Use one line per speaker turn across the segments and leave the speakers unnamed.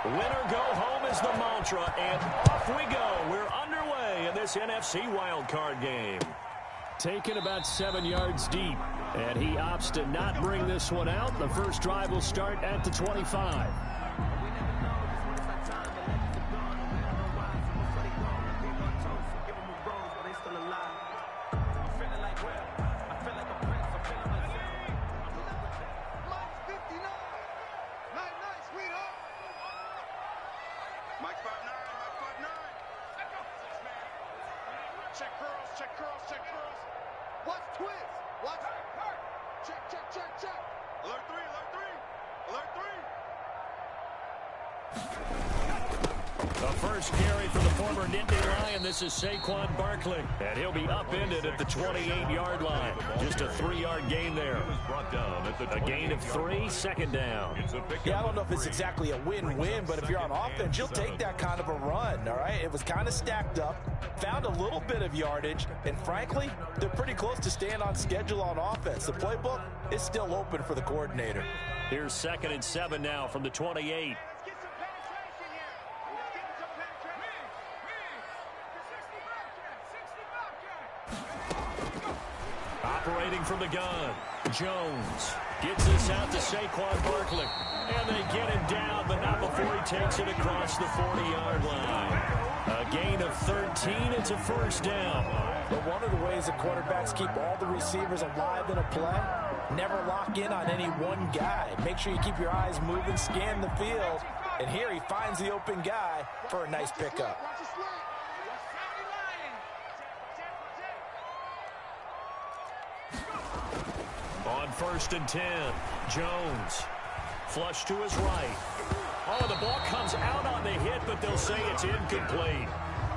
Winner go home is the mantra, and off we go. We're underway in this NFC wildcard game. Taken about 7 yards deep, and he opts to not bring this one out. The first drive will start at the 25. This is Saquon Barkley, and he'll be upended at the 28-yard line. Just a 3-yard gain there. A gain of 3, second down.
Yeah, I don't know if it's exactly a win-win, but if you're on offense, you'll take that kind of a run, all right? It was kind of stacked up, found a little bit of yardage, and frankly, they're pretty close to staying on schedule on offense. The playbook is still open for the coordinator.
Here's 2nd and 7 now from the 28. Operating from the gun, Jones gets this out to Saquon Barkley. And they get him down, but not before he takes it across the 40-yard line. A gain of 13, it's a first down.
But one of the ways that quarterbacks keep all the receivers alive in a play, never lock in on any one guy. Make sure you keep your eyes moving, scan the field. And here he finds the open guy for a nice pickup.
On 1st and 10, Jones, flush to his right. Oh, the ball comes out on the hit, but they'll say it's incomplete.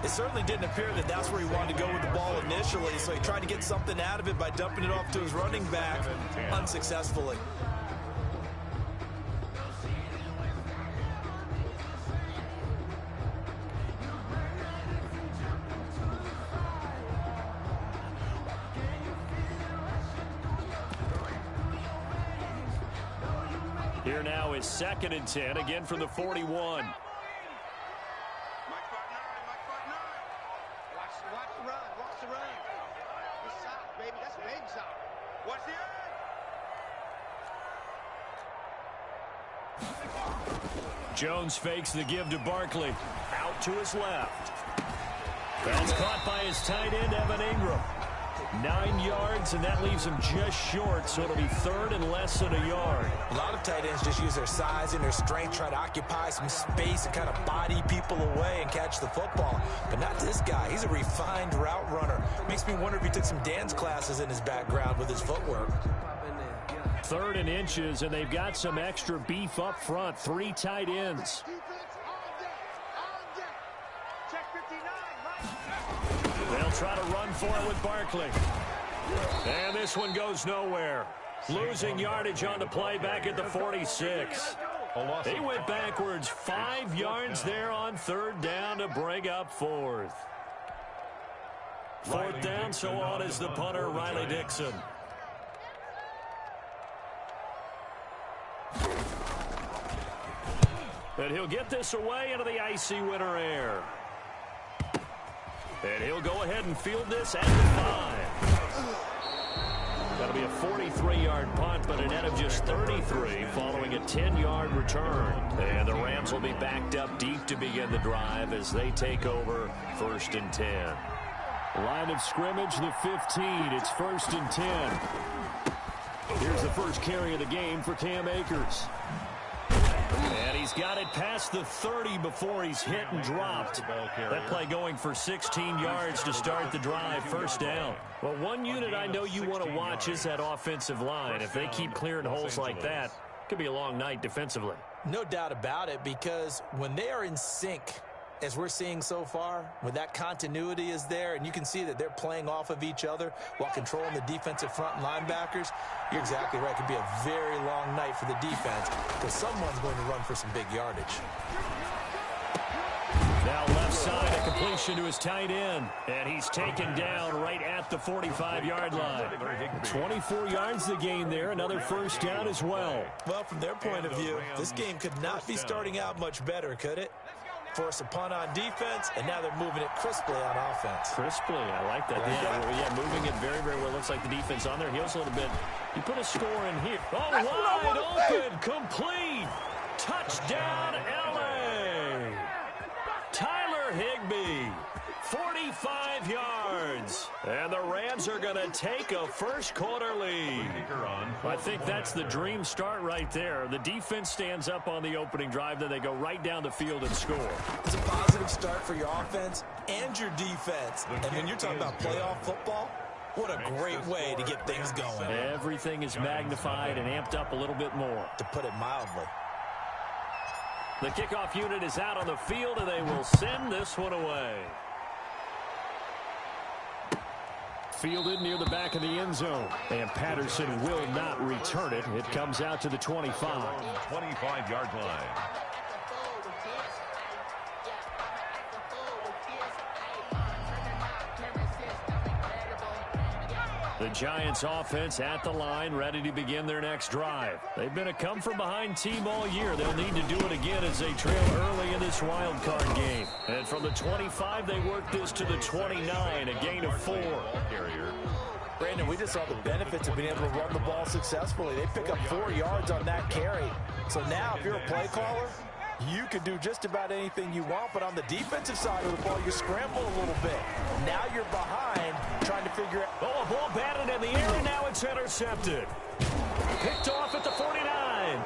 It certainly didn't appear that that's where he wanted to go with the ball initially, so he tried to get something out of it by dumping it off to his running back unsuccessfully.
Here now is 2nd and 10, again from the 41.
Watch the run. It's soft, baby. That's baby soft. Watch the
Jones fakes the give to Barkley. Out to his left. That's caught by his tight end, Evan Ingram. 9 yards, and that leaves him just short, so it'll be 3rd and less than a yard.
A lot of tight ends just use their size and their strength, try to occupy some space and kind of body people away and catch the football. But not this guy. He's a refined route runner. Makes me wonder if he took some dance classes in his background with his footwork.
3rd and inches, and they've got some extra beef up front. 3 tight ends. They'll try to run for it with Barkley. And this one goes nowhere. Losing yardage on the play back at the 46. They went backwards 5 yards there on 3rd down to bring up 4th. 4th down, so on is the punter, Riley Dixon. And he'll get this away into the icy winter air. And he'll go ahead and field this at the 5. That'll be a 43-yard punt, but a net of just 33 following a 10-yard return. And the Rams will be backed up deep to begin the drive as they take over 1st and 10. Line of scrimmage, the 15. It's 1st and 10. Here's the first carry of the game for Cam Akers. And he's got it past the 30 before he's hit and dropped. That play going for 16 yards to start the drive, 1st down. Well, one unit I know you want to watch is that offensive line. If they keep clearing holes like that, it could be a long night defensively.
No doubt about it, because when they are in sync, as we're seeing so far, when that continuity is there and you can see that they're playing off of each other while controlling the defensive front linebackers, you're exactly right. It could be a very long night for the defense because someone's going to run for some big yardage.
Now left side, a completion to his tight end. And he's taken down right at the 45-yard line. 24 yards to gain there. Another first down as well.
Well, from their point of view, this game could not be starting out much better, could it? Force a punt on defense, and now they're moving it crisply on offense.
Crisply, I like that. Yeah, moving it very, very well. Looks like the defense on their heels a little bit. You put a score in here. Oh, wide open, complete. Touchdown, L.A. Tyler Higbee, 45 yards. And the Rams are going to take a first-quarter lead. I think that's the dream start right there. The defense stands up on the opening drive, then they go right down the field and score.
It's a positive start for your offense and your defense. And when you're talking about playoff football, what a great way to get things going.
Everything is magnified and amped up a little bit more.
To put it mildly.
The kickoff unit is out on the field, and they will send this one away. Fielded near the back of the end zone. And Patterson will not return it. It comes out to the 25.
25-yard line.
The Giants offense at the line, ready to begin their next drive. They've been a come-from-behind team all year. They'll need to do it again as they trail early in this wild card game. And from the 25, they work this to the 29, a gain of 4.
Brandon, we just saw the benefits of being able to run the ball successfully. They pick up 4 yards on that carry. So now, if you're a play caller, you can do just about anything you want, but on the defensive side of the ball, you scramble a little bit. Now you're behind, trying to figure out.
Oh, a ball batted in the air, and now it's intercepted. Picked off at the 49.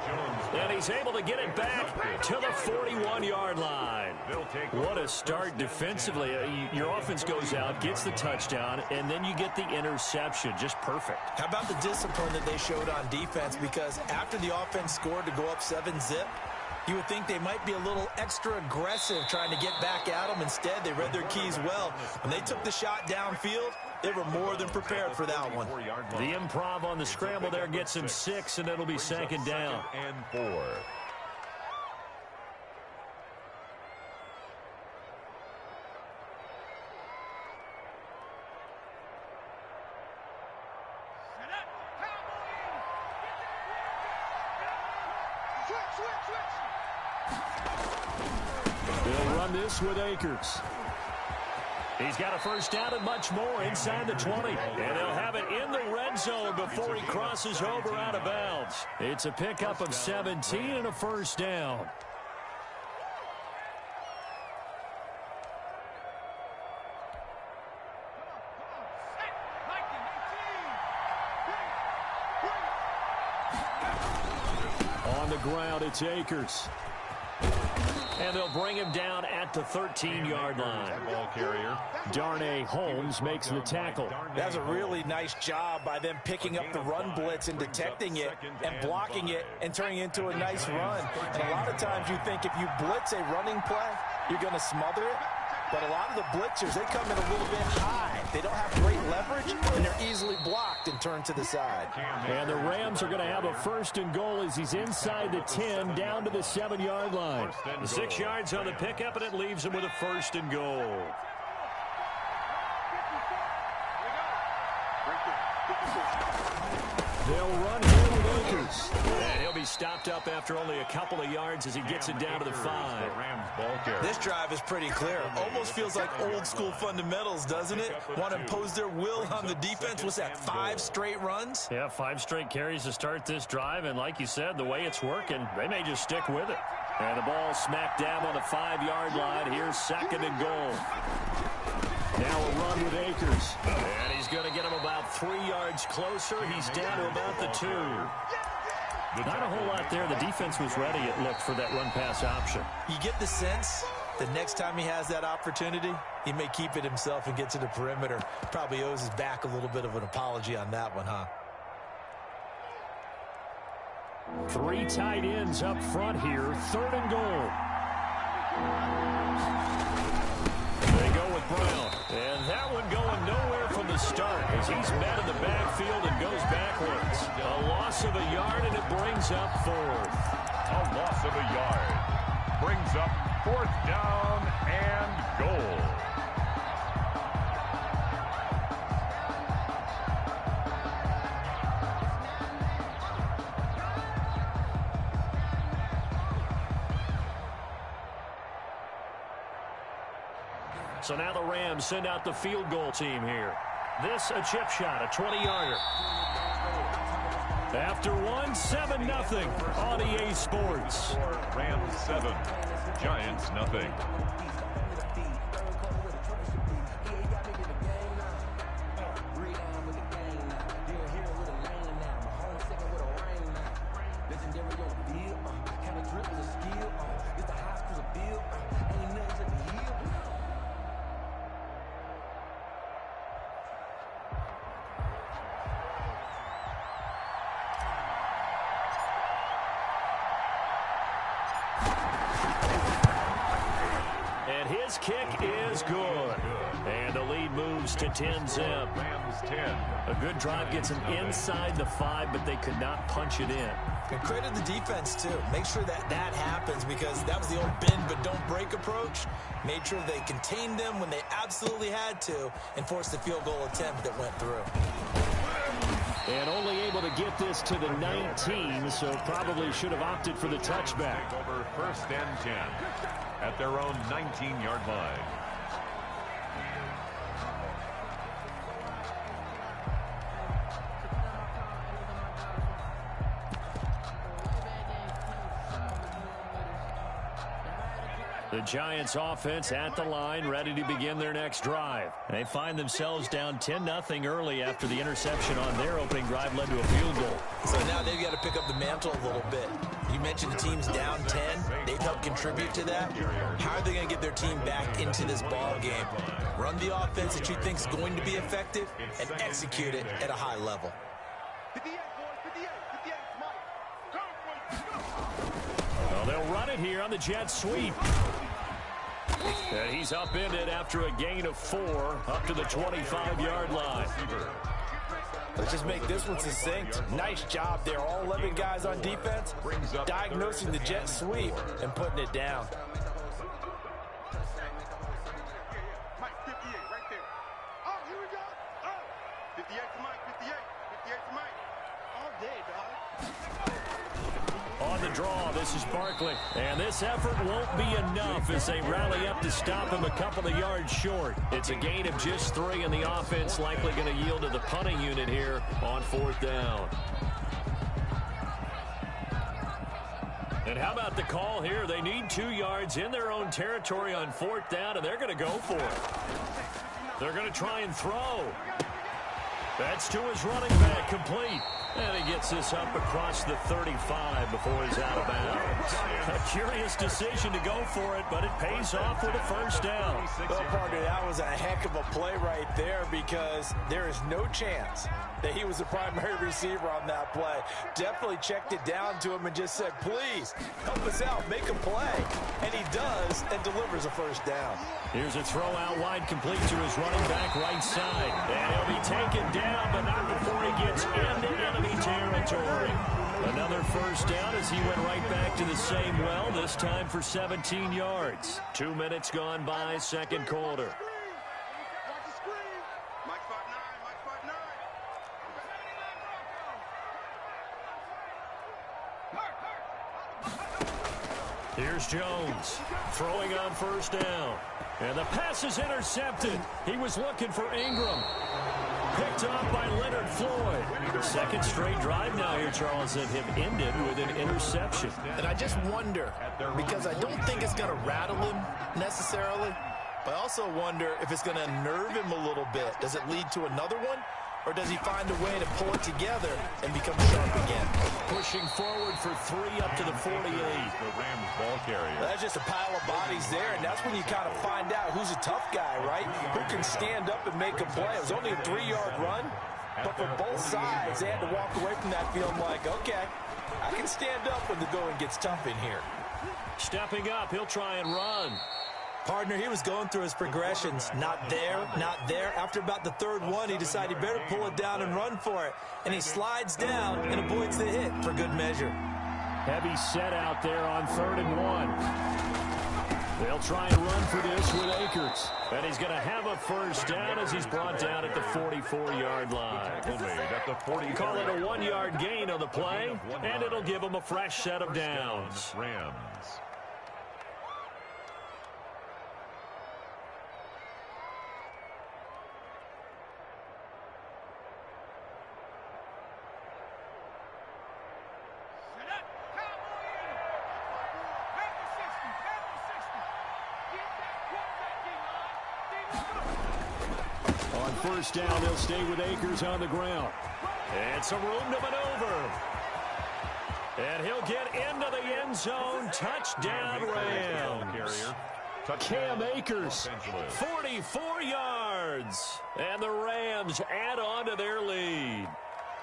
And he's able to get it back to the 41-yard line. What a start defensively. Your offense goes out, gets the touchdown, and then you get the interception. Just perfect.
How about the discipline that they showed on defense? Because after the offense scored to go up 7-zip, you would think they might be a little extra aggressive trying to get back at them. Instead, they read their keys well. When they took the shot downfield, they were more than prepared for that one.
The improv on the scramble there gets him 6, and it'll be second down.
And 4.
They'll run this with Akers. He's got a first down and much more inside the 20. And they'll have it in the red zone before he crosses over out of bounds. It's a pickup of 17 and a first down. On the ground, it's Akers. And they'll bring him down at the 13-yard line.
Ball carrier.
Darnay Holmes makes the tackle.
That's a really nice job by them picking up the run blitz and detecting it and blocking it and turning it into a nice run. And a lot of times you think if you blitz a running play, you're going to smother it. But a lot of the blitzers, they come in a little bit high. They don't have great leverage, and they're easily blocked and turned to the side.
And the Rams are going to have a first and goal as he's inside the 10, down to the 7-yard line. 6 yards on the pickup, and it leaves him with a first and goal. They'll run here with Akers. And he'll be stopped up after only a couple of yards as he gets it down to the 5.
This drive is pretty clear. Almost feels like old school fundamentals, doesn't it? Want to impose their will on the defense. What's that, 5 straight runs?
Yeah, 5 straight carries to start this drive. And like you said, the way it's working, they may just stick with it. And the ball smack dab on the 5-yard line. Here's second and goal. Now a run with Akers. And he's going to get him about 3 yards closer. He's down to about the 2. Not a whole lot there. The defense was ready, it looked, for that run-pass option.
You get the sense that next time he has that opportunity, he may keep it himself and get to the perimeter. Probably owes his back a little bit of an apology on that one, huh?
3 tight ends up front here. 3rd and goal. They go with Brown. And that one going nowhere from the start as he's met in the backfield and goes backwards. A loss of a yard, and it brings up 4th.
A loss of a yard. Brings up 4th down and goal.
So now the Rams send out the field goal team here. This a chip shot, a 20-yarder. After 7-0 on EA Sports.
Rams 7, Giants nothing.
And his kick is good. And the lead moves to 10-zip.
Rams 10.
A good drive gets them inside the 5, but they could not punch it in.
And credit the defense, too. Make sure that happens, because that was the old bend but don't break approach. Made sure they contained them when they absolutely had to and forced the field goal attempt that went through.
And only able to get this to the 19, so probably should have opted for the touchback.
Over 1st and 10 at their own 19-yard line.
The Giants offense at the line, ready to begin their next drive. They find themselves down 10-0 early after the interception on their opening drive led to a field goal.
So now they've got to pick up the mantle a little bit. You mentioned the team's down 10. They've helped contribute to that. How are they going to get their team back into this ball game? Run the offense that you think is going to be effective and execute it at a high level.
Well, they'll run it here on the jet sweep. And he's upended after a gain of 4 up to the 25-yard line.
Let's just make this one succinct. Nice job there. All 11 guys on defense diagnosing the jet sweep and putting it down.
Mike, 58 right there. Oh, here we go. Oh, 58 to Mike, 58 to Mike. All day, dog.
On the draw, this is Barkley. And this effort won't be enough as they rally up to stop him a couple of yards short. It's a gain of just 3, and the offense likely going to yield to the punting unit here on 4th down. And how about the call here? They need 2 yards in their own territory on 4th down, and they're going to go for it. They're going to try and throw. That's to his running back, complete. And he gets this up across the 35 before he's out of bounds. A curious decision to go for it, but it pays off with a 1st down.
Well, partner, that was a heck of a play right there, because there is no chance that he was the primary receiver on that play. Definitely checked it down to him and just said, please, help us out, make a play. And he does, and delivers a 1st down.
Here's a throw out wide, complete to his running back right side. And he'll be taken down, but not before he gets into enemy territory. Another 1st down as he went right back to the same well, this time for 17 yards. 2 minutes gone by, 2nd quarter.
Watch the screen. Mike 5'9", Mike 5'9".
Here's Jones throwing on 1st down. And the pass is intercepted. He was looking for Ingram. Picked off by Leonard Floyd. 2nd straight drive now here, Charles, that have ended with an interception.
And I just wonder, because I don't think it's going to rattle him necessarily, but I also wonder if it's going to unnerve him a little bit. Does it lead to another one? Or does he find a way to pull it together and become sharp again?
Pushing forward for 3 up to the 48.
The Rams ball carrier.
That's just a pile of bodies there, and that's when you kind of find out who's a tough guy, right? Who can stand up and make a play. It was only a 3-yard run, but for both sides, they had to walk away from that feeling like, okay, I can stand up when the going gets tough in here.
Stepping up, he'll try and run.
Partner, he was going through his progressions. Not there, not there. After about the 3rd one, he decided he better pull it down and run for it. And he slides down and avoids the hit for good measure.
Heavy set out there on 3rd and 1. They'll try and run for this with Akers. And he's going to have a first down as he's brought down at the 44-yard line. Call it a 1-yard gain on the play, and it'll give him a fresh set of downs.
Rams.
On first down, they'll stay with Akers on the ground. And some room to maneuver. And he'll get into the end zone. Touchdown, Rams. Cam Akers, 44 yards. And the Rams add on to their lead.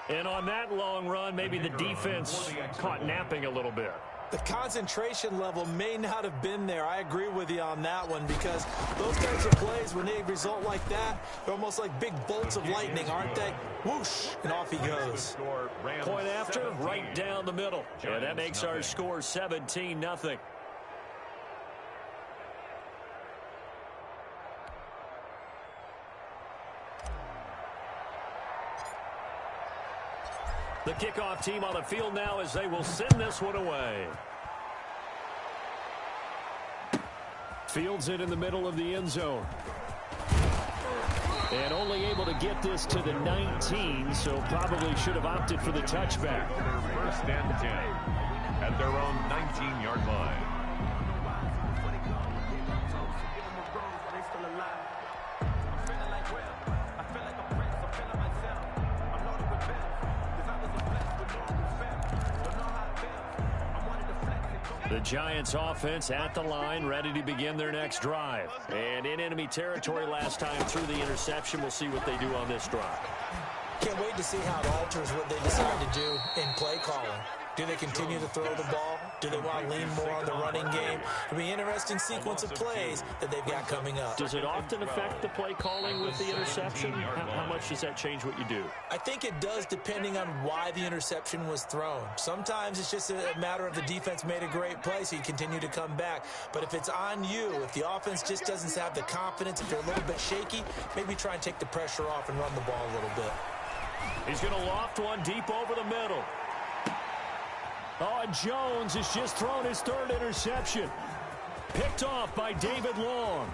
And on that long run, maybe the defense caught napping a little bit.
The concentration level may not have been there. I agree with you on that one, because those kinds of plays, when they result like that, they're almost like big bolts of lightning, aren't they? Whoosh, and off he goes.
Point after, right down the middle. And that makes our score 17-0. The kickoff team on the field now as they will send this one away. Fields it in the middle of the end zone. And only able to get this to the 19, so probably should have opted for the touchback.
First and 10 at their own 19-yard line.
The Giants offense at the line, ready to begin their next drive. And in enemy territory last time through the interception. We'll see what they do on this drive.
Can't wait to see how it alters what they decide to do in play calling. Do they continue to throw the ball? Do they want to lean more on the running game? It'll be an interesting sequence of plays that they've got coming up.
Does it often affect the play calling with the interception? How much does that change what you do?
I think it does, depending on why the interception was thrown. Sometimes it's just a matter of the defense made a great play, so you continue to come back. But if it's on you, if the offense just doesn't have the confidence, if they're a little bit shaky, maybe try and take the pressure off and run the ball a little bit.
He's going to loft one deep over the middle. Oh, and Jones has just thrown his third interception. Picked off by David Long.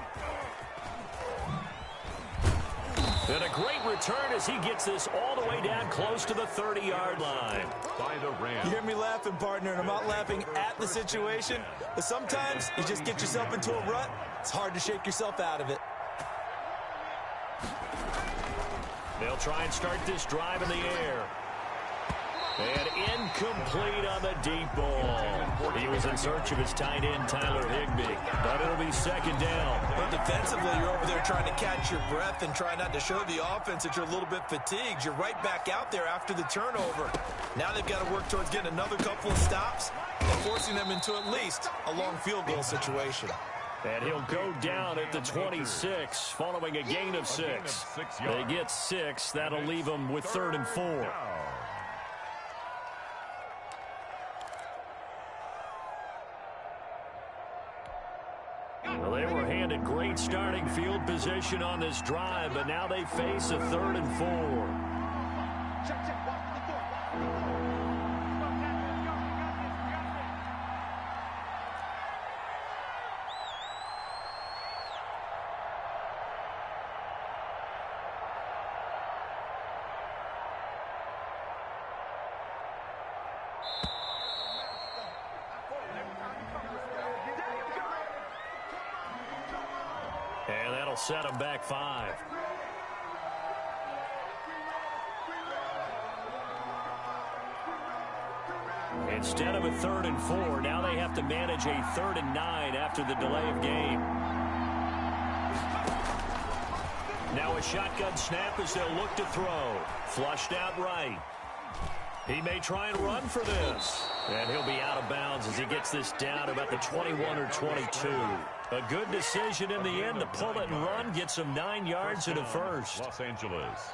And a great return as he gets this all the way down close to the 30-yard line.
By the Rams.
You hear me laughing, partner, and I'm not laughing at the situation, but sometimes you just get yourself into a rut. It's hard to shake yourself out of it.
They'll try and start this drive in the air. And incomplete on the deep ball. He was in search of his tight end, Tyler Higbee. But it'll be second down.
But defensively, you're over there trying to catch your breath and try not to show the offense that you're a little bit fatigued. You're right back out there after the turnover. Now they've got to work towards getting another couple of stops and forcing them into at least a long field goal situation.
And he'll go down at the 26 following a gain of 6. They get 6. That'll leave them with 3rd and 4. Well, they were handed great starting field position on this drive, but now they face a 3rd and 4.
Check, check, watch the door, watch the door.
And that'll set them back 5. Instead of a 3rd and 4, now they have to manage a 3rd and 9 after the delay of game. Now a shotgun snap as they'll look to throw. Flushed out right. He may try and run for this. And he'll be out of bounds as he gets this down about the 21 or 22. A good decision in the end to pull it and run. Gets him 9 yards and a first.
Los Angeles.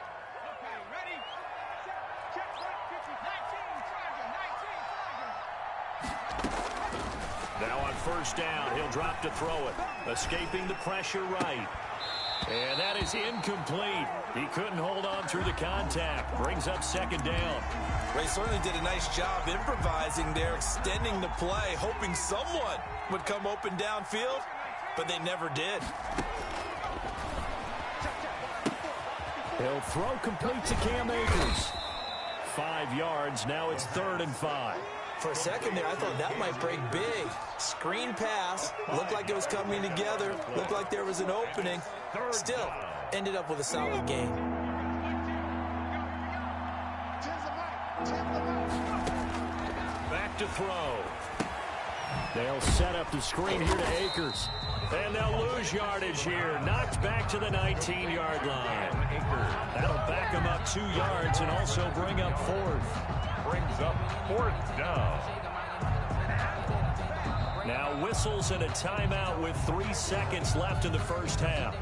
Now on first down. He'll drop to throw it. Escaping the pressure right. And that is incomplete. He couldn't hold on through the contact. Brings up second down.
They certainly did a nice job improvising there, extending the play, hoping someone would come open downfield, but they never did.
He'll throw complete to Cam Akers. 5 yards. Now it's 3rd and 5.
For a second there, I thought that might break big. Screen pass. Looked like it was coming together. Looked like there was an opening. Still, ended up with a solid game.
Back to throw. They'll set up the screen here to Akers. And they'll lose yardage here. Knocked back to the 19-yard line. That'll back them up 2 yards and also bring up 4th.
Brings up 4th down.
Now whistles and a timeout with 3 seconds left in the first half.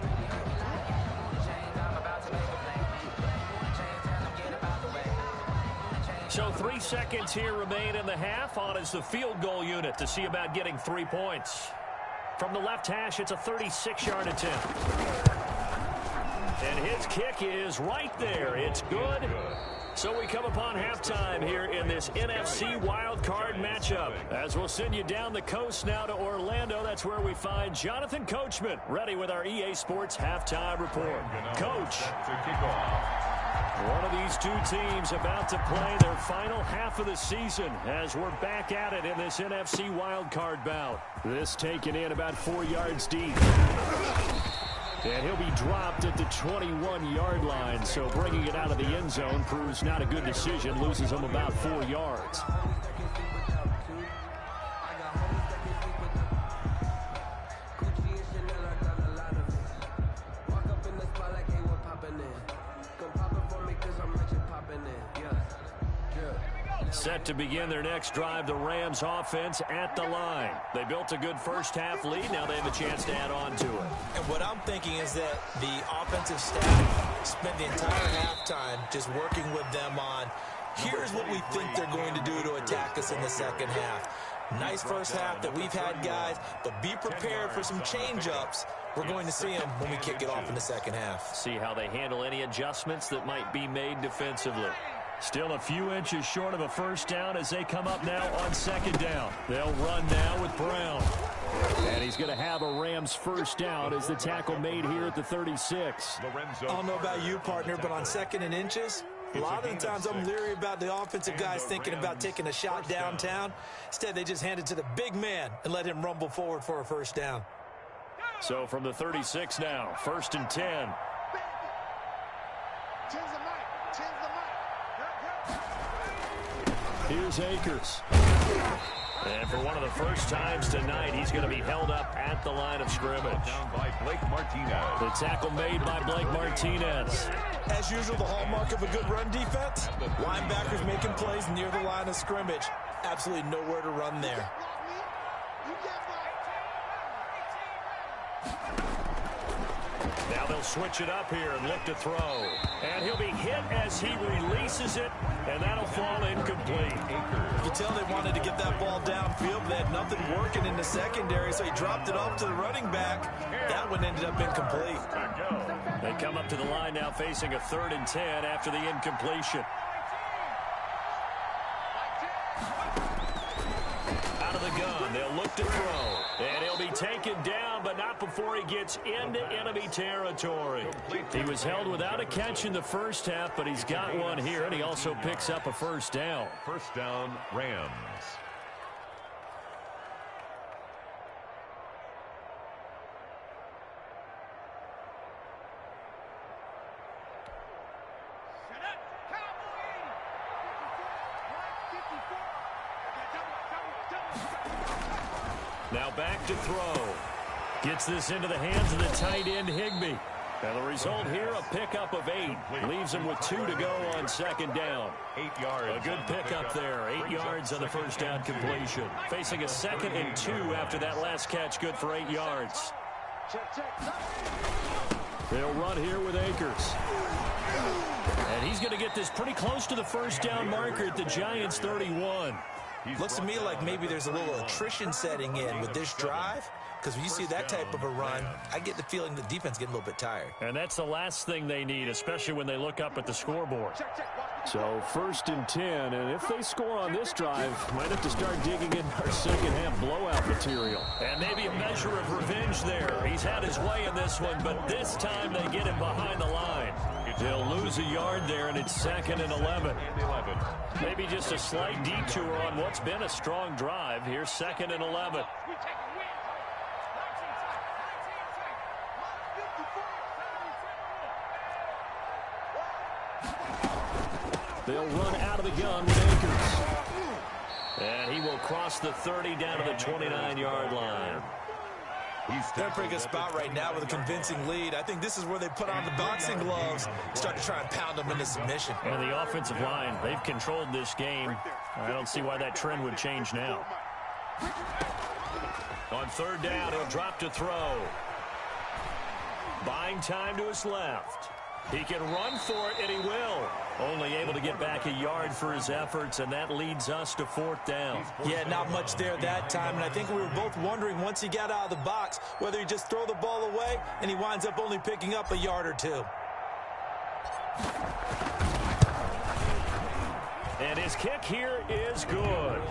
So 3 seconds here remain in the half. On is the field goal unit to see about getting 3 points. From the left hash, it's a 36-yard attempt. And his kick is right there. It's good. So we come upon halftime here in this NFC wildcard matchup. As we'll send you down the coast now to Orlando. That's where we find Jonathan Coachman ready with our EA Sports halftime report. Coach. One of these two teams about to play their final half of the season as we're back at it in this NFC wildcard bout. This taken in about 4 yards deep. And he'll be dropped at the 21-yard line, so bringing it out of the end zone proves not a good decision. Loses him about 4 yards. Set to begin their next drive, the Rams offense at the line. They built a good first half lead. Now they have a chance to add on to it.
And what I'm thinking is that the offensive staff spent the entire halftime just working with them on, here's what we think they're going to do to attack us in the second half. Nice first half that we've had, guys, but be prepared for some change-ups. We're going to see them when we kick it off in the second half.
See how they handle any adjustments that might be made defensively. Still a few inches short of a first down as they come up now on second down. They'll run now with Brown. And he's going to have a Rams first down as the tackle made here at the 36.
I don't know about you, partner, but on second and inches, a lot of the times I'm leery about the offensive guys thinking about taking a shot downtown. Instead, they just hand it to the big man and let him rumble forward for a first down.
So from the 36 now, 1st and 10. Here's Akers. And for one of the first times tonight, he's going to be held up at the line of scrimmage.
Down by Blake Martinez.
The tackle made by Blake Martinez.
As usual, the hallmark of a good run defense, linebackers making plays near the line of scrimmage. Absolutely nowhere to run there.
Now they'll switch it up here and look to throw. And he'll be hit as he releases it, and that'll fall incomplete.
You can tell they wanted to get that ball downfield, but they had nothing working in the secondary, so he dropped it off to the running back. That one ended up incomplete.
They come up to the line now facing a 3rd and 10 after the incompletion. Out of the gun, they'll look to throw. And he'll be taken down, but not before he gets into enemy territory. He was held without a catch in the first half, but he's got one here, and he also picks up a first down.
First down, Rams.
Now back to throw. Gets this into the hands of the tight end, Higbee. And the result here, a pickup of 8. Leaves him with 2 to go on second down.
8 yards.
A good pickup there. 8 yards on the first down completion. Facing a 2nd and 2 after that last catch, good for 8 yards. They'll run here with Akers. And he's going to get this pretty close to the first down marker at the Giants' 31.
Looks to me like maybe there's a little attrition setting in with this drive, because when you see that type of a run, I get the feeling the defense getting a little bit tired.
And that's the last thing they need, especially when they look up at the scoreboard. So 1st and 10, and if they score on this drive, might have to start digging in our second-half blowout material. And maybe a measure of revenge there. He's had his way in this one, but this time they get him behind the line. They'll lose a yard there, and it's 2nd and 11. Maybe just a slight detour on what's been a strong drive. Here's 2nd and 11. They'll run out of the gun with Akers. And he will cross the 30 down to the 29-yard line.
They're in a pretty good spot right now with a convincing lead. I think this is where they put on the boxing gloves, start to try and pound them into submission.
And the offensive line, they've controlled this game. I don't see why that trend would change now. On 3rd down, he'll drop to throw. Buying time to his left. He can run for it, and he will. Only able to get back a yard for his efforts, and that leads us to 4th down.
Yeah, not much there that time, and I think we were both wondering once he got out of the box whether he just throw the ball away, and he winds up only picking up a yard or two.
And his kick here is good.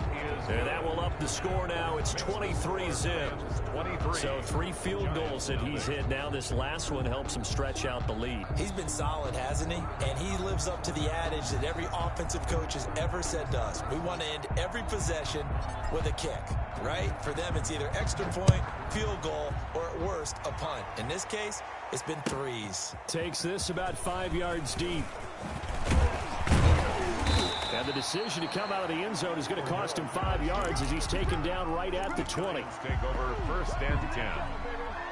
And that will up the score now. It's 23-zip. So 3 field goals that he's hit now. This last one helps him stretch out the lead.
He's been solid, hasn't he? And he lives up to the adage that every offensive coach has ever said to us. We want to end every possession with a kick, right? For them, it's either extra point, field goal, or at worst, a punt. In this case, it's been 3s.
Takes this about 5 yards deep. And the decision to come out of the end zone is going to cost him 5 yards as he's taken down right at the 20.
Take over 1st and 10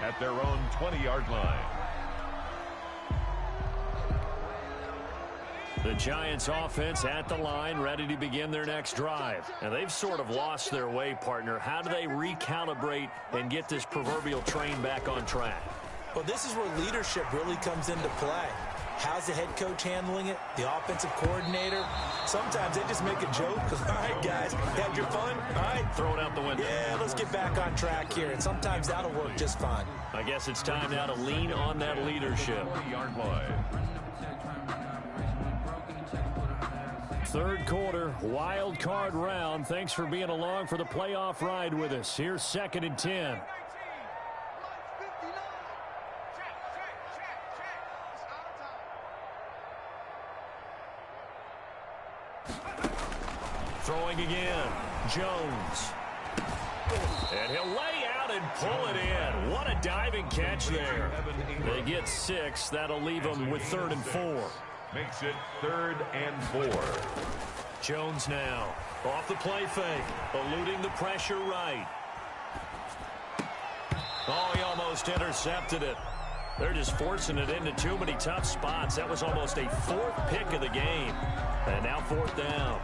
at their own 20-yard line.
The Giants offense at the line, ready to begin their next drive. And they've sort of lost their way, partner. How do they recalibrate and get this proverbial train back on track?
Well, this is where leadership really comes into play. How's the head coach handling it? The offensive coordinator? Sometimes they just make a joke. All right, guys, had your fun? All right.
Throw it out the window.
Yeah, let's get back on track here. And sometimes that'll work just fine.
I guess it's time now to lean on that leadership.
20-yard line.
3rd quarter, wild card round. Thanks for being along for the playoff ride with us. Here's 2nd and 10. Throwing again, Jones. And he'll lay out and pull it in. What a diving catch there. They get 6. That'll leave them with 3rd and 4.
Makes it 3rd and 4.
Jones now off the play fake, eluding the pressure right. Oh, he almost intercepted it. They're just forcing it into too many tough spots. That was almost a 4th pick of the game. And now 4th down.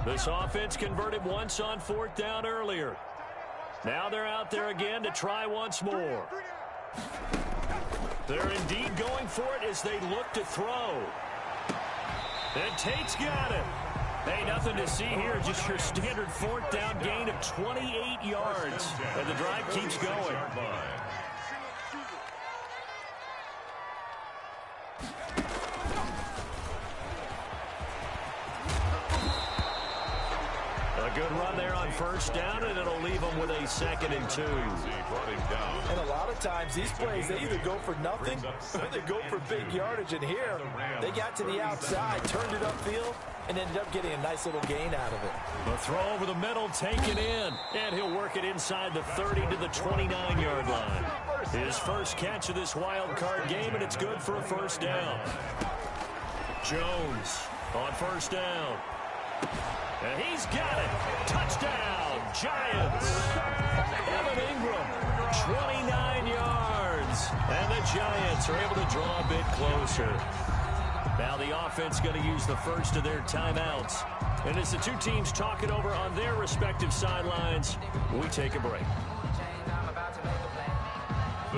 This offense converted once on 4th down earlier. Now they're out there again to try once more. They're indeed going for it as they look to throw. And Tate's got it. Hey, nothing to see here, just your standard 4th down gain of 28 yards. And the drive keeps going. A good run there on 1st down, and it'll leave them with a 2nd and 2.
And a lot of times these plays, they either go for nothing or they go for big yardage. And here, they got to the outside, turned it upfield, and ended up getting a nice little gain out of it.
The throw over the middle, taken in, and he'll work it inside the 30 to the 29-yard line. His first catch of this wild card game, and it's good for a 1st down. Jones on 1st down. And he's got it. Touchdown, Giants. Evan Ingram, 29 yards. And the Giants are able to draw a bit closer. Now the offense going to use the first of their timeouts. And as the two teams talk it over on their respective sidelines, we take a break.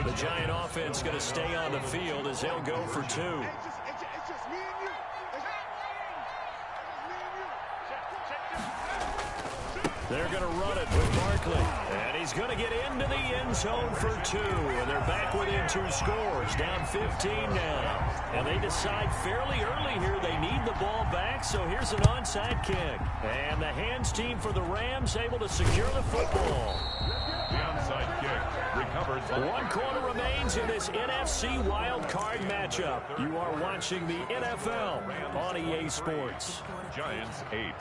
The Giant offense going to stay on the field as they'll go for two.
It's just me and you.
They're going to run it with Barkley. And he's going to get into the end zone for two. And they're back within 2 scores, down 15 now. And they decide fairly early here they need the ball back, so here's an onside kick. And the hands team for the Rams able to secure the football.
The onside kick recovered.
1 quarter remains in this NFC wild card matchup. You are watching the NFL on EA Sports.
Giants 8.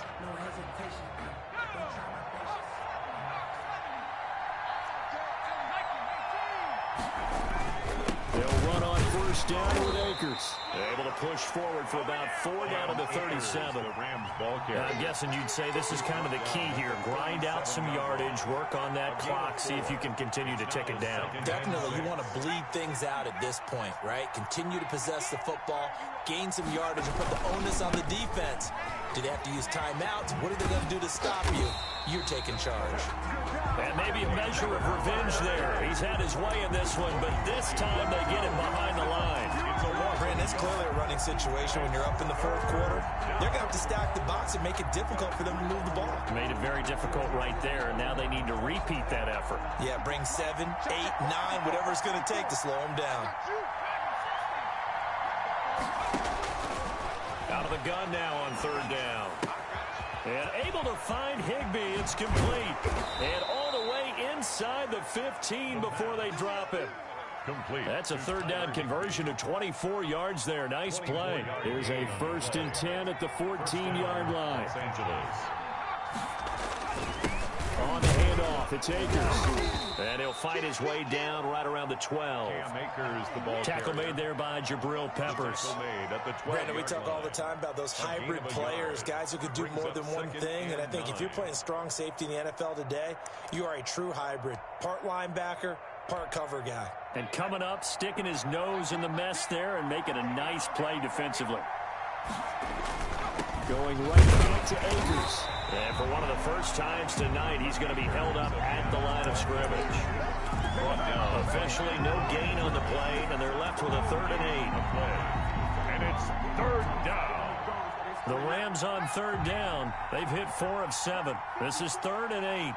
They'll run on first down with Akers. Able to push forward for about 4 down to the 37. I'm guessing you'd say this is kind of the key here. Grind out some yardage, work on that clock, see if you can continue to tick it down.
Definitely, you want to bleed things out at this point, right? Continue to possess the football, gain some yardage, and put the onus on the defense. Do they have to use timeouts? What are they going to do to stop you? You're taking charge.
And maybe a measure of revenge there. He's had his way in this one, but this time they get him behind the line.
Brandon, it's clearly a running situation when you're up in the 4th quarter. They're going to have to stack the box and make it difficult for them to move the ball.
Made it very difficult right there, and now they need to repeat that effort.
Yeah, bring 7, 8, 9, whatever it's going to take to slow them down.
Out of the gun now on 3rd down. And able to find Higbee. It's complete. And all the way inside the 15 before they drop it.
Complete.
That's a 3rd down conversion of 24 yards there. Nice play. Here's a 1st and 10 at the 14-yard line.
Los Angeles.
On the handoff, it's Akers. And he'll fight his way down right around the 12.
Cam Akers, the ball
Tackle
carrier.
made there by Jabril Peppers.
Tackle made at the 12.
Brandon, we talk all the time about those hybrid players, guys who could do more than one thing. And I think if you're playing strong safety in the NFL today, you are a true hybrid. Part linebacker, part cover guy.
And coming up, sticking his nose in the mess there and making a nice play defensively. Going right back to Akers. And for one of the first times tonight, he's going to be held up at the line of scrimmage. Officially no gain on the play, and they're left with a 3rd and 8.
And it's 3rd down.
The Rams on 3rd down. They've hit 4 of 7. This is 3rd and 8.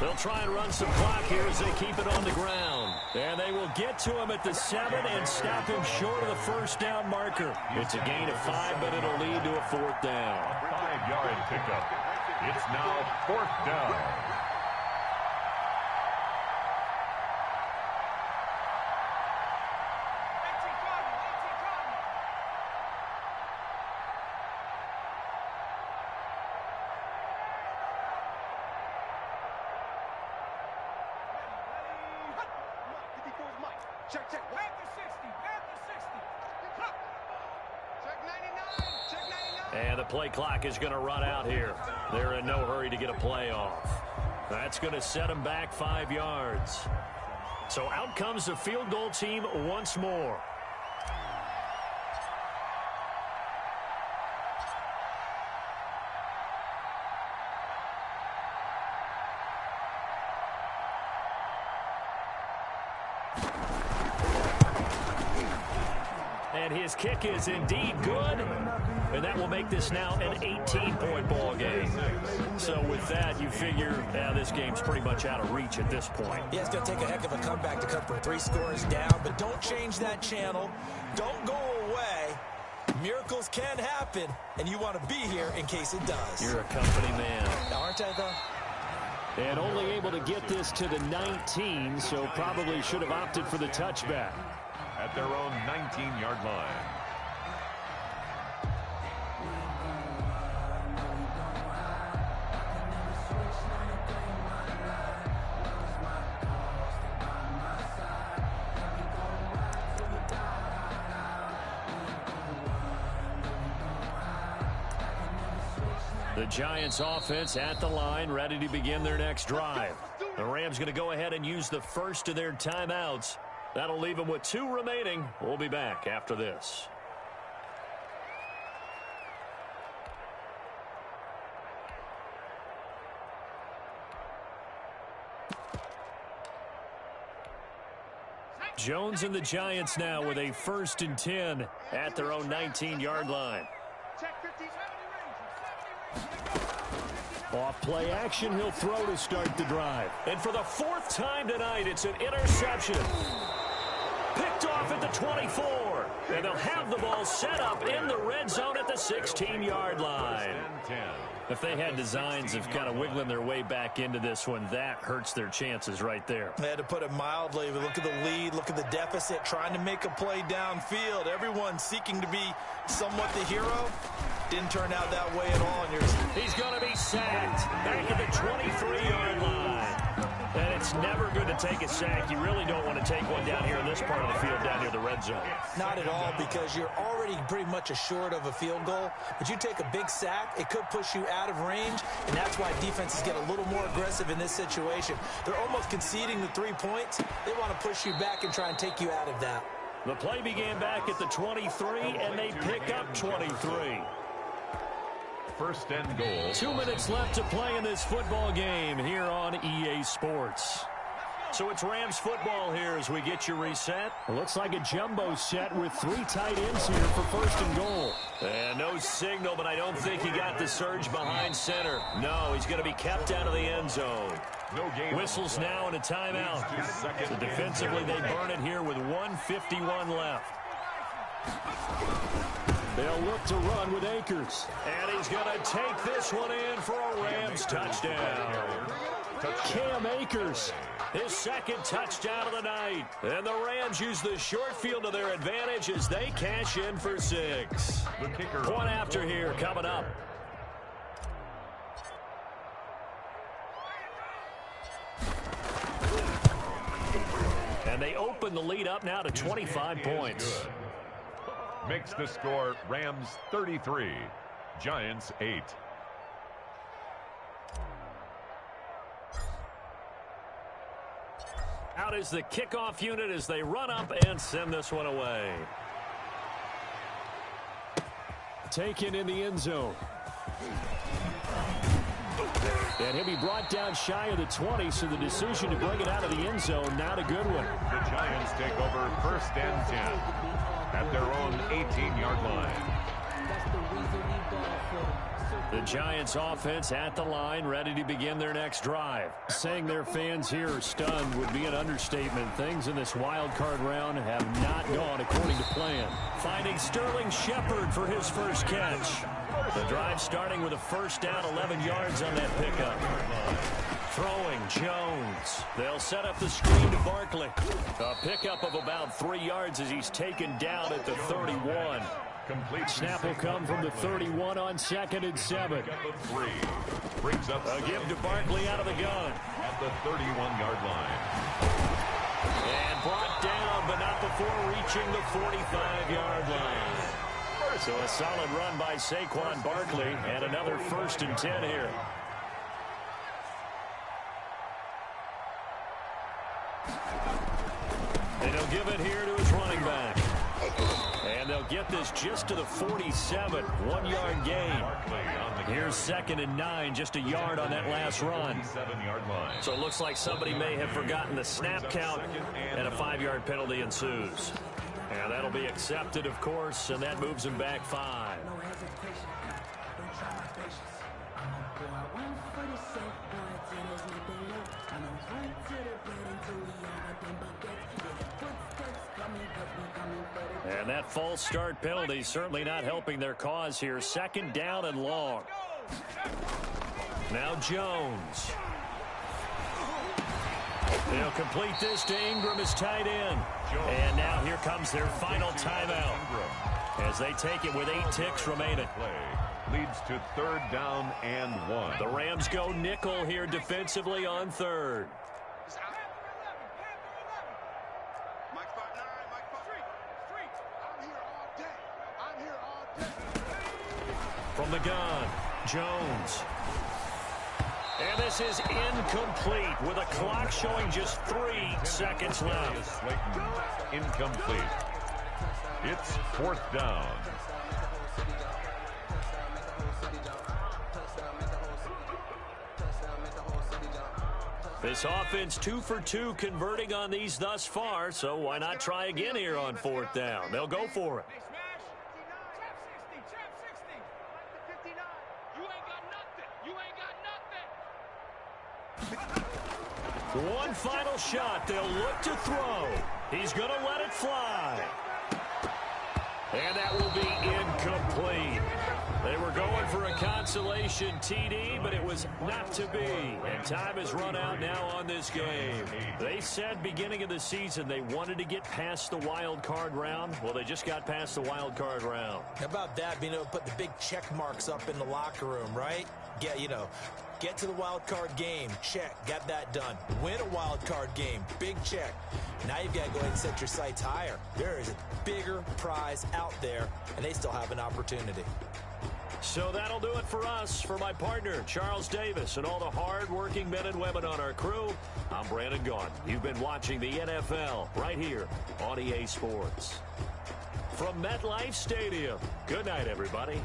They'll try and run some clock here as they keep it on the ground. And they will get to him at the 7 and stop him short of the 1st down marker. It's a gain of 5, but it'll lead to a 4th down.
5-yard pickup. It's now 4th down.
Check, check. Back to 60. Back to 60. Check 99. Check 99.
And the play clock is going to run out here. They're in no hurry to get a play off. That's going to set them back 5 yards. So out comes the field goal team once more. And his kick is indeed good. And that will make this now an 18-point ball game. So with that, you figure this game's pretty much out of reach at this point.
Yeah, it's going to take a heck of a comeback to come from 3 scores down. But don't change that channel. Don't go away. Miracles can happen. And you want to be here in case it does.
You're a company man.
Aren't I, though?
And only able to get this to the 19, so probably should have opted for the touchback.
At their own 19-yard line.
The Giants offense at the line, ready to begin their next drive. The Rams going to go ahead and use the first of their timeouts. That'll leave them with 2 remaining. We'll be back after this. Jones and the Giants now with a 1st and 10 at their own 19-yard line. Off play action, he'll throw to start the drive. And for the 4th time tonight, it's an interception. Picked off at the 24. And they'll have the ball set up in the red zone at the 16-yard line. If they had designs of kind of wiggling their way back into this one, that hurts their chances right there.
They had to put it mildly. Look at the lead, look at the deficit, trying to make a play downfield. Everyone seeking to be somewhat the hero. Didn't turn out that way at all.
He's going to be sacked back at the 23-yard line. And it's never good to take a sack. You really don't want to take one down here in this part of the field, down near the red zone.
Not at all, because you're already pretty much assured of a field goal. But you take a big sack, it could push you out of range, and that's why defenses get a little more aggressive in this situation. They're almost conceding the 3 points. They want to push you back and try and take you out of that.
The play began back at the 23, and they pick up 23.
1st and goal.
2 minutes left to play in this football game here on EA Sports. So it's Rams football here as we get you reset. It looks like a jumbo set with 3 tight ends here for 1st and goal. And no signal, but I don't think he got the surge behind center. No, he's going to be kept out of the end zone.
No game.
Whistles now and a timeout. So defensively, they burn it here with 1:51 left. They'll look to run with Akers. And he's going to take this one in for a Rams touchdown. Cam Akers, his 2nd touchdown of the night. And the Rams use the short field to their advantage as they cash in for 6. Point after here coming up. And they open the lead up now to 25 points.
Makes the score Rams 33, Giants 8.
Out is the kickoff unit as they run up and send this one away. Taken in the end zone. And he'll be brought down shy of the 20, so the decision to bring it out of the end zone, not a good one.
The Giants take over 1st and 10 at their own 18-yard line.
The Giants offense at the line, ready to begin their next drive. Saying their fans here are stunned would be an understatement. Things in this wild card round have not gone according to plan. Finding Sterling Shepard for his 1st catch. The drive starting with a 1st down, 11 yards on that pickup. Throwing Jones. They'll set up the screen to Barkley. A pickup of about 3 yards as he's taken down at the 31.
Complete.
Snap will come from the 31 on 2nd and 7.
Brings up
a give to Barkley out of the gun.
At the 31-yard line.
And brought down, but not before reaching the 45-yard line. So a solid run by Saquon Barkley and another 1st and 10 here. And he'll give it here to his running back. And they'll get this just to the 47, 1-yard gain. Here's 2nd and 9, just a yard on that last run. So it looks like somebody may have forgotten the snap count, and a 5-yard penalty ensues. And that'll be accepted, of course, and that moves him back 5. And that false start penalty certainly not helping their cause here. 2nd down and long. Now Jones. They'll complete this to Ingram as tight end. And now here comes their final timeout as they take it with 8 ticks remaining.
Leads to 3rd down and 1.
The Rams go nickel here defensively on 3rd. From the gun, Jones. And this is incomplete with a clock showing just 3 seconds left.
Incomplete. It's 4th down.
This offense 2 for 2 converting on these thus far, so why not try again here on 4th down? They'll go for it. One final shot. They'll look to throw. He's going to let it fly. And that will be incomplete. They were going for a consolation TD, but it was not to be. And time has run out now on this game. They said beginning of the season they wanted to get past the wild card round. Well, they just got past the wild card round.
How about that, being able to put the big check marks up in the locker room, right? Get to the wild card game. Check. Got that done. Win a wild card game. Big check. Now you've got to go ahead and set your sights higher. There is a bigger prize out there, and they still have an opportunity.
So that'll do it for us. For my partner, Charles Davis, and all the hard-working men and women on our crew, I'm Brandon Gaudin. You've been watching the NFL right here on EA Sports. From MetLife Stadium, good night, everybody.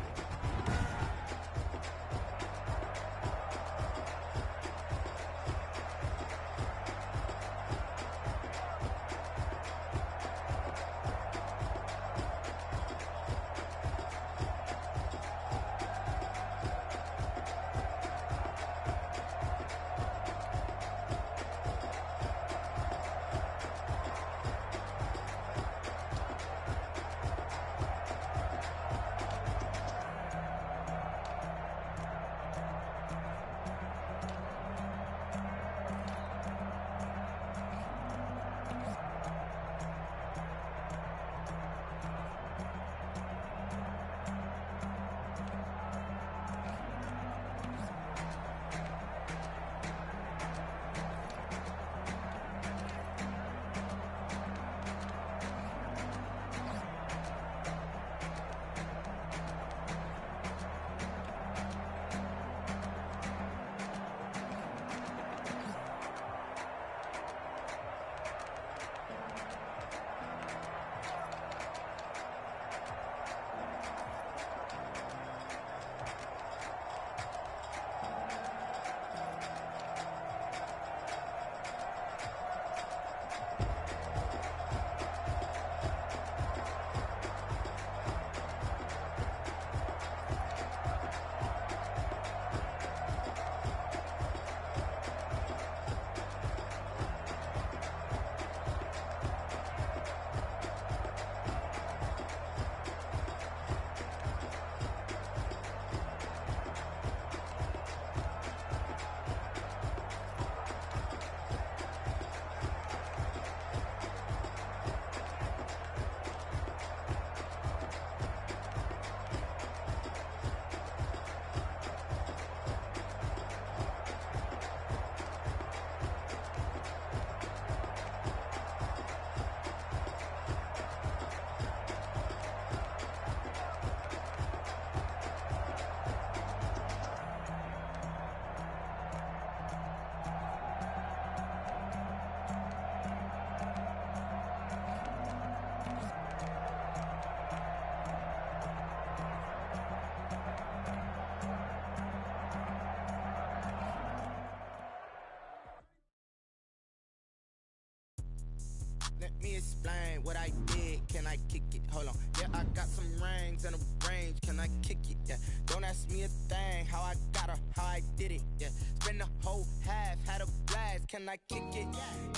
Let me explain what I did. Can I kick it? Hold on. Yeah, I got some rings and a range. Can I kick it? Yeah. Don't ask me a thing. How I got her, how I did it. Yeah. Spend the whole half, had a blast. Can I kick it?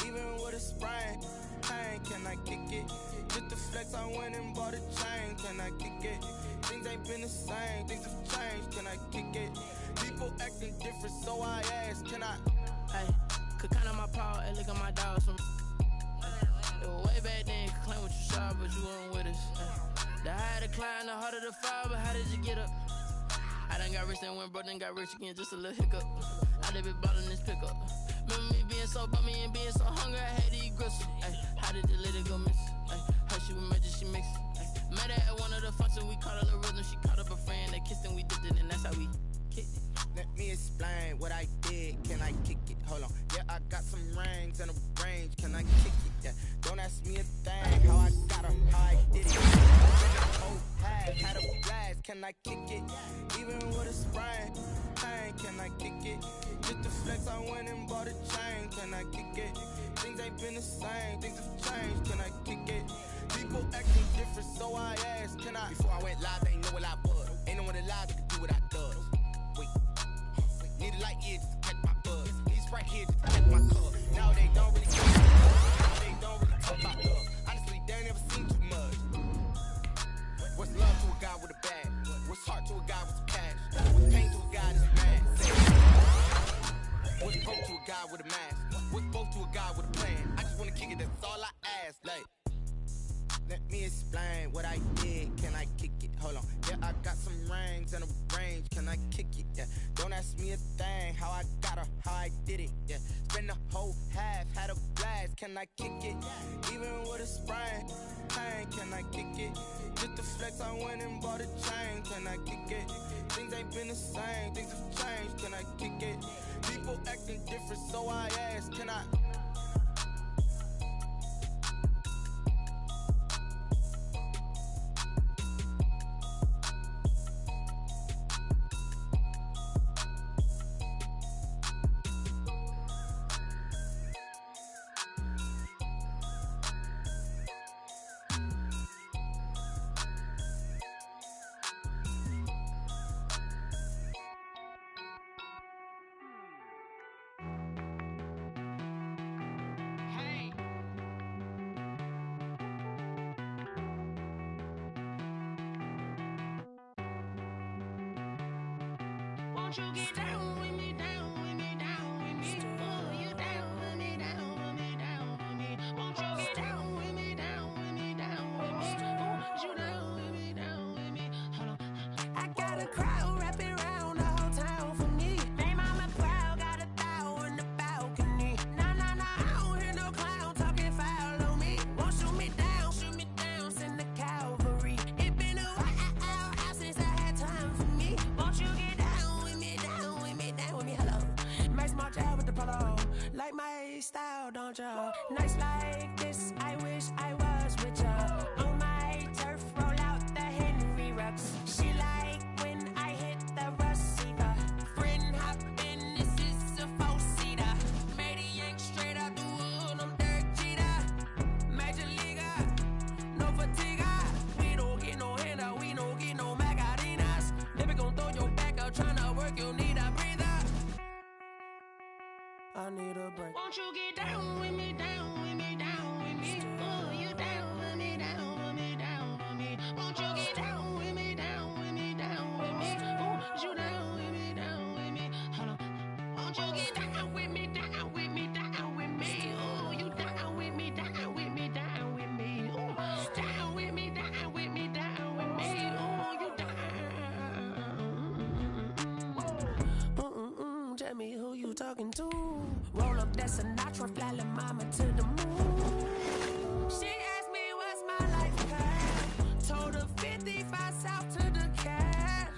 Even with a sprain. Pain, can I kick it? Just the flex, I went and bought a chain. Can I kick it? Things ain't been the same. Things have changed. Can I kick it? People acting different, so I ask. Can I?
Hey, could count on my power and look at my dogs from. Way back then, could claim what you saw, but you weren't with us. The higher the climb, the harder the fall, but how did you get up? I done got rich and went broke, then got rich again, just a little hiccup. I done been ballin' this pickup. Remember me being so bummy and being so hungry, I had to eat gristle. Ay, how did the lady go miss? Ay, her she was major, she mixed. Met her at one of the functions, we caught her little rhythm, she caught up a friend, they kissed and we dipped it, and that's how we kicked it.
Let me explain what I did. Can I kick it? Hold on. Yeah, I got some rings and a range. Can I kick it? Yeah. Don't ask me a thing. How I got her, how I did it. Oh, had a blast. Can I kick it? Even with a sprain. Pain, can I kick it? Just to flex, I went and bought a chain, can I kick it? Things ain't been the same, things have changed, can I kick it? People acting different, so I asked, can I? Before I went live, they ain't know what I was. Ain't no one alive that could do what I does. Wait, need a light here just to catch my buzz. Need Sprite here just to catch my cup. Now they don't really talk about love. Now they don't really talk about love. Honestly, they ain't never seen too much. What's love to a guy with a bag? What's heart to a guy with some cash? What's pain to a guy that's mad? What's broke to a guy with a mask? What's both to a guy with a plan? I just wanna kick it, that's all I ask. Like, let me explain what I did. Can I kick it? Hold on. Yeah, I got some rings and a range. Can I kick it? Yeah. Don't ask me a thing. How I got her, how I did it. Yeah. Spend the whole half, had a blast. Can I kick it? Even with a sprain. Pain, can I kick it? Just to flex, I went and bought a chain. Can I kick it? Things ain't been the same. Things have changed. Can I kick it? People acting different, so I ask, can I?
Won't you get down with me, down with me, down with me? Oh, you down with me, down with me, down with me. Won't you get down with me, down with me, down with me? Oh, you down with me, down with me? Hold on. I got a crowd wrapping around the whole town for me. They mama proud, got a thou on the balcony. Nah, nah, nah, I don't hear no clown talking foul on me. Won't shoot me down, send the cavalry. It been a while since I had time for me. Won't you get down with me, down with me, down with me? Hello. Max my job with the polo. Like my style, don't ya? Nights like this, I wish I was with ya. On my turf, roll out the Henry Rux. She like when I hit the receiver. Friend hop in, this is a four-seater. Made a yank straight out the wood, I'm Derek Jeter. Major leaguer, no fatigue. We don't get no handout, we don't get no Macarinas. Never gon' throw your back out, tryna work, you need a breather. I need a break. Won't you get down with me, down with me, down with me? Oh, you down with me, down with me, down with me? Won't you get down with me, down with me, down with me? Oh, you down with me, down with me? Hold on. Won't you get down with me, down with me, down with me? Oh, you down with me, down with me, down with me? Oh, down with me, down with me, down with me? Oh, you down. Tell me who you talking to. Roll up that Sinatra, fly la mama to the moon. She asked me what's my life path. Told her 55 south to the cat.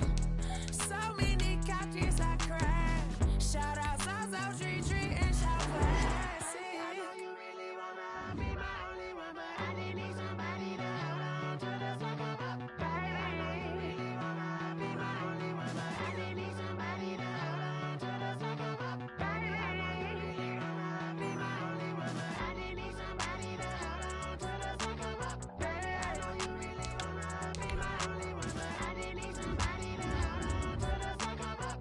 So many couches I cried. Shout out Souljah, Tree, and shout West. I know you really wanna be my only one, but I didn't need somebody to hold on to the sucker up, baby. I know you really wanna be my only one, but I didn't need somebody to hold on to the sucker up, baby. I know you really wanna be my only one, but I didn't need somebody to hold on to the sucker up, baby. I know you really wanna be my only one, but I didn't need somebody to hold on to the sucker up.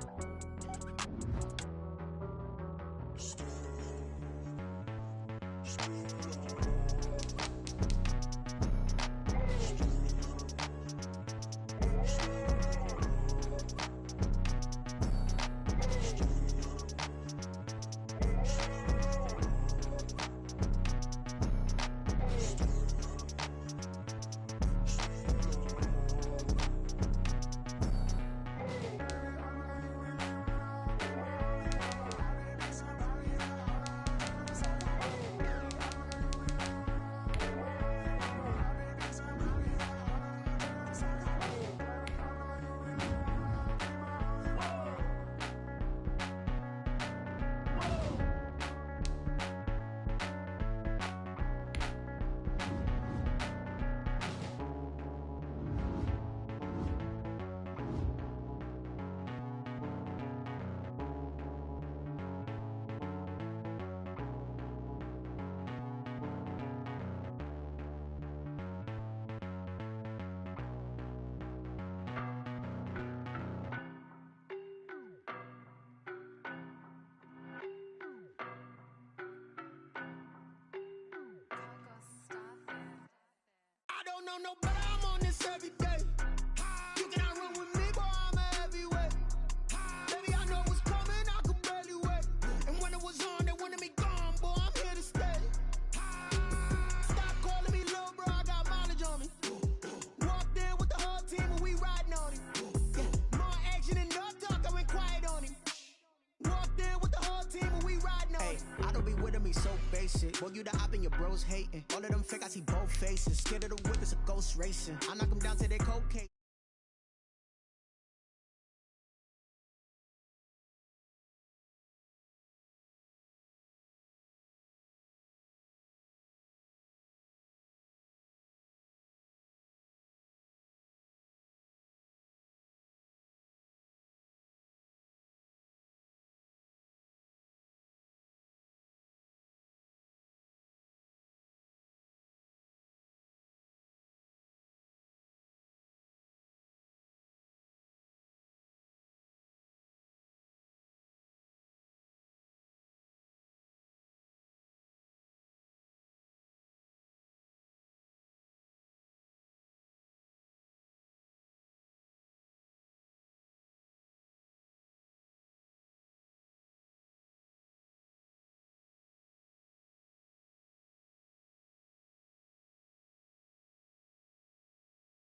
know no better, I'm on this every day. You cannot run with me, boy, I'm a heavyweight. Baby, I know what's coming, I could barely wait. And when it was on, they wanted me gone, boy, I'm here to stay. Stop calling me little bro, I got mileage on me. Walked in with the whole team and we riding on him. Yeah, more action and no talk, I went quiet on him. Walked in with the whole team and we riding on him. I don't be with him, he's so basic. Boy, you the op and your bros hating. All of them fake, I see both faces. Scared of the whip, it's a ghost racing. I knock them down to their cocaine.